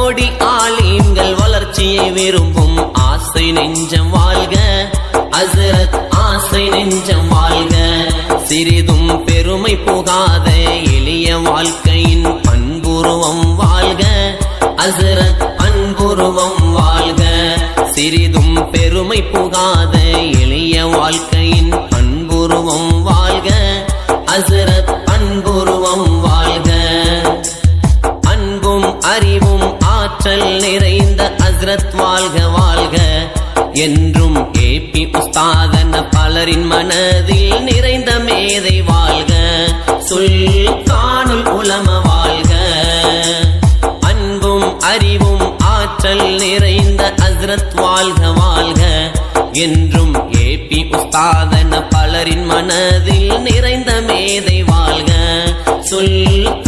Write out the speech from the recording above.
கோடி ஆலிம்கள் வளர்ச்சியை விரும்பும் ஆசை நெஞ்சம் வாழ்க, ஹஸ்ரத் ஆசை நெஞ்சம் வாழ்க. சிறிதும் பெருமை புகாத எளிய வாழ்க்கையின் பண்புருவம் வாழ்க, ஹஸ்ரத் அன்புருவம் வாழ்க. சிறிதும் பெருமை புகாத எளிய வாழ்க்கையின் பண்புருவம் வாழ்க, ஹஸ்ரத் அன்புருவம் வாழ்க. அன்பும் அறிவும் ஆற்றல் நிறைந்த ஹஸ்ரத் வாழ்க வாழ்க. என்றும் ஏபி உஸ்தாதன பலரின் மனதில் நிறைந்த மேதை வாழ்க, சுல்தானுல் உலம வாழ்க. அன்பும் அறிவும் ஆற்றல் நிறைந்த ஹஸ்ரத் வாழ்க வாழ்க. என்றும் ஏபி உஸ்தாதன பலரின் மனதில் நிறைந்த மேதை வாழ்க, சுல்தான்